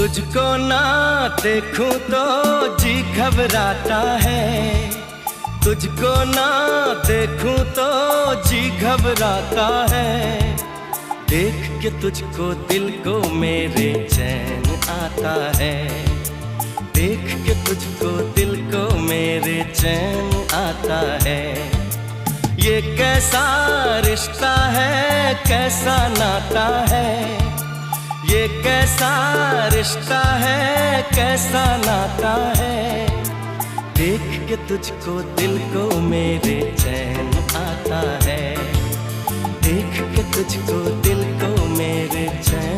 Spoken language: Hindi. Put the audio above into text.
तुझको ना देखूं तो जी घबराता है, तुझको ना देखूं तो जी घबराता है। देख के तुझको दिल को मेरे चैन आता है, देख के तुझको दिल को मेरे चैन आता है। ये कैसा रिश्ता है, कैसा नाता है, ये कैसा रिश्ता है, कैसा नाता है। देख के तुझको दिल को मेरे चैन आता है, देख के तुझको दिल को मेरे चैन